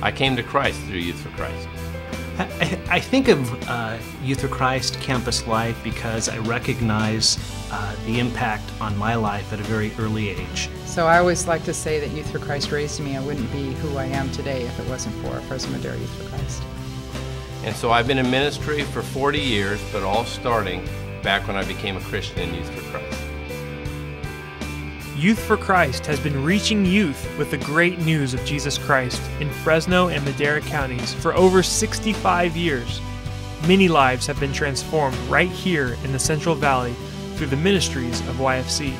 I came to Christ through Youth for Christ. I think of Youth for Christ campus life because I recognize the impact on my life at a very early age. So I always like to say that Youth for Christ raised me. I wouldn't be who I am today if it wasn't for Fresno Madera Youth for Christ. And so I've been in ministry for 40 years, but all starting back when I became a Christian in Youth for Christ. Youth for Christ has been reaching youth with the great news of Jesus Christ in Fresno and Madera counties for over 65 years. Many lives have been transformed right here in the Central Valley through the ministries of YFC.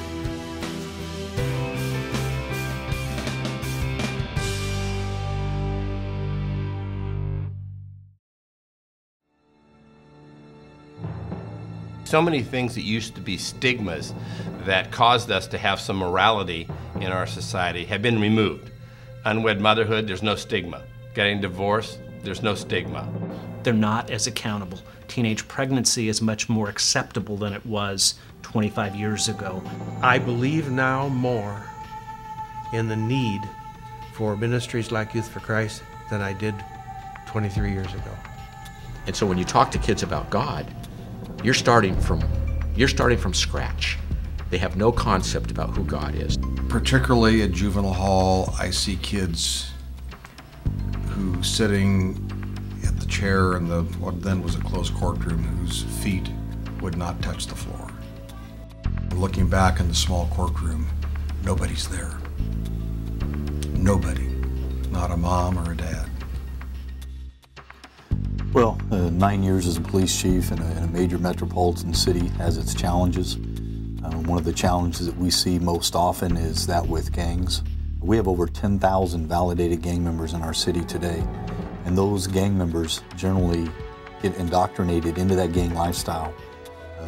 So many things that used to be stigmas that caused us to have some morality in our society have been removed. Unwed motherhood, there's no stigma. Getting divorced, there's no stigma. They're not as accountable. Teenage pregnancy is much more acceptable than it was 25 years ago. I believe now more in the need for ministries like Youth for Christ than I did 23 years ago. And so when you talk to kids about God, you're starting from scratch. They have no concept about who God is. Particularly at juvenile hall, I see kids who sitting at the chair in the what then was a closed courtroom whose feet would not touch the floor. Looking back in the small courtroom, nobody's there. Nobody. Not a mom or a dad. Well, 9 years as a police chief in a major metropolitan city has its challenges. One of the challenges that we see most often is that with gangs. We have over 10,000 validated gang members in our city today, and those gang members generally get indoctrinated into that gang lifestyle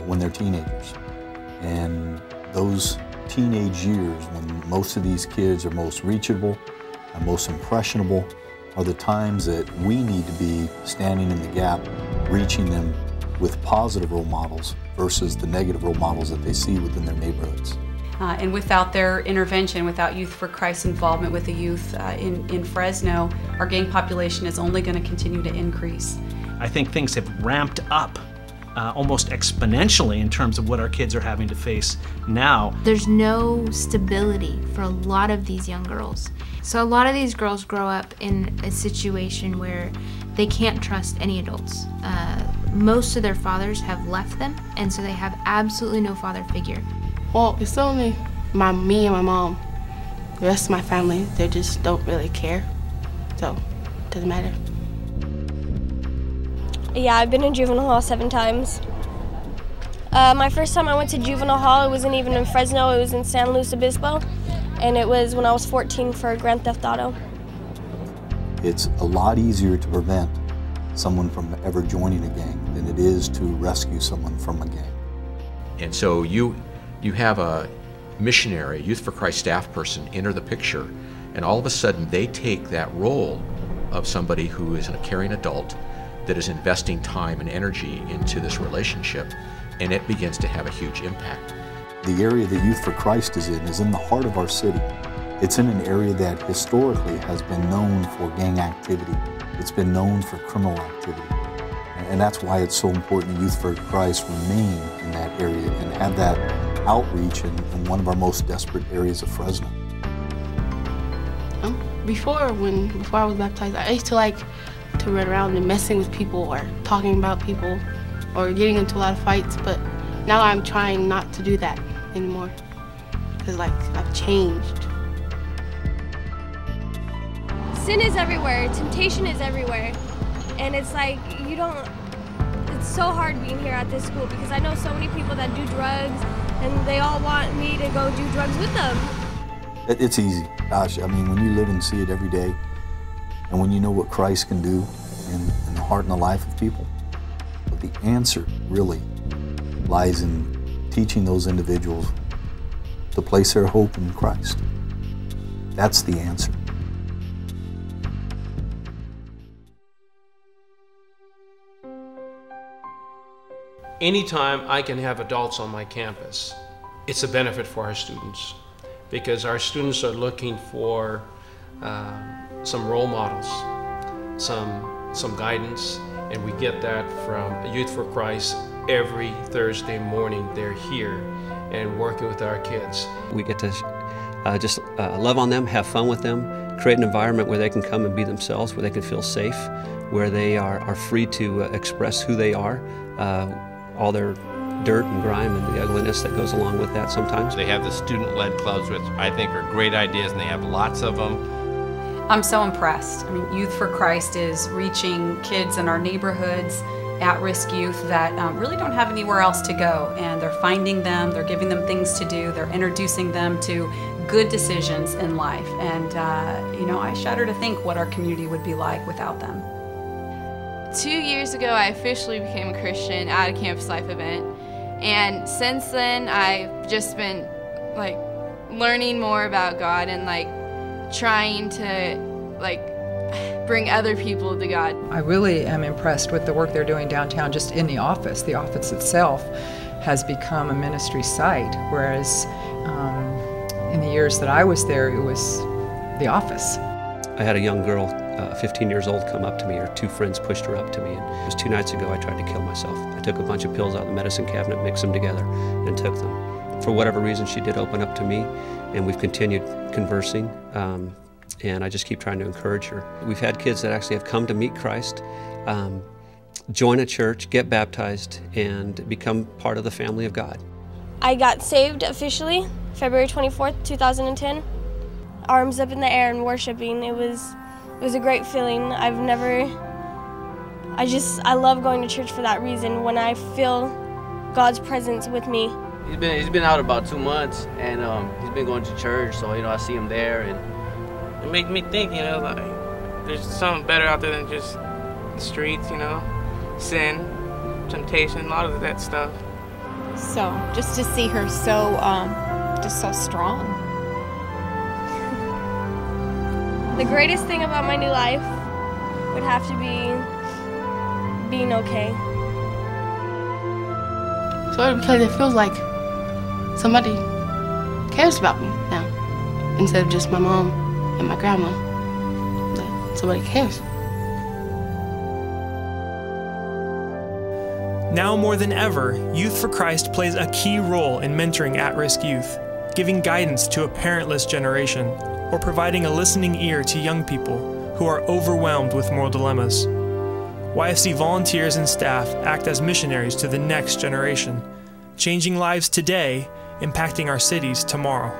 when they're teenagers. And those teenage years, when most of these kids are most reachable and most impressionable, are the times that we need to be standing in the gap, reaching them with positive role models versus the negative role models that they see within their neighborhoods. And without their intervention, without Youth for Christ's involvement with the youth in Fresno, our gang population is only going to continue to increase. I think things have ramped up almost exponentially in terms of what our kids are having to face now. There's no stability for a lot of these young girls. So a lot of these girls grow up in a situation where they can't trust any adults. Most of their fathers have left them, and so they have absolutely no father figure. Well, it's only me and my mom. The rest of my family, they just don't really care. So, it doesn't matter. Yeah, I've been in juvenile hall 7 times. My first time I went to juvenile hall, it wasn't even in Fresno, it was in San Luis Obispo. And it was when I was 14 for Grand Theft Auto. It's a lot easier to prevent someone from ever joining a gang than it is to rescue someone from a gang. And so you have a missionary, Youth for Christ staff person enter the picture, and all of a sudden they take that role of somebody who is a caring adult that is investing time and energy into this relationship, and it begins to have a huge impact. The area that Youth for Christ is in the heart of our city. It's in an area that historically has been known for gang activity. It's been known for criminal activity. And that's why it's so important Youth for Christ remain in that area and have that outreach in one of our most desperate areas of Fresno. Before I was baptized, I used to like to run around and messing with people or talking about people or getting into a lot of fights, but now I'm trying not to do that anymore because I've changed. Sin is everywhere, temptation is everywhere, and it's like it's so hard being here at this school because I know so many people that do drugs and they all want me to go do drugs with them. It's easy, gosh, I mean, when you live and see it every day and when you know what Christ can do in the heart and the life of people, but the answer really lies in teaching those individuals to place their hope in Christ. That's the answer. Anytime I can have adults on my campus, it's a benefit for our students because our students are looking for some role models some guidance, and we get that from Youth for Christ. Every Thursday morning they're here and working with our kids. We get to just love on them, have fun with them, create an environment where they can come and be themselves, where they can feel safe, where they are free to express who they are, all their dirt and grime and the ugliness that goes along with that sometimes. They have the student-led clubs, which I think are great ideas, and they have lots of them. I'm so impressed. I mean, Youth for Christ is reaching kids in our neighborhoods, at-risk youth that really don't have anywhere else to go, and they're finding them, they're giving them things to do, they're introducing them to good decisions in life, and you know, I shudder to think what our community would be like without them. 2 years ago, I officially became a Christian at a Campus Life event, and since then, I've just been like learning more about God and like trying to like bring other people to God. I really am impressed with the work they're doing downtown, just in the office. The office itself has become a ministry site, whereas in the years that I was there, it was the office. I had a young girl, 15 years old, come up to me. Her two friends pushed her up to me, and it was 2 nights ago I tried to kill myself. I took a bunch of pills out of the medicine cabinet, mixed them together, and took them. For whatever reason, she did open up to me, and we've continued conversing. And I just keep trying to encourage her. We've had kids that actually have come to meet Christ, join a church, get baptized, and become part of the family of God. I got saved officially February 24th, 2010. Arms up in the air and worshiping. It was a great feeling. I love going to church for that reason, when I feel God's presence with me. He's been out about 2 months, and he's been going to church, so I see him there, and it made me think, like there's something better out there than just the streets, sin, temptation, a lot of that stuff. So just to see her so just so strong. The greatest thing about my new life would have to be being okay. So because it feels like somebody cares about me now, instead of just my mom and my grandma. But somebody cares. Now more than ever, Youth for Christ plays a key role in mentoring at-risk youth, giving guidance to a parentless generation, or providing a listening ear to young people who are overwhelmed with moral dilemmas. YFC volunteers and staff act as missionaries to the next generation, changing lives today, impacting our cities tomorrow.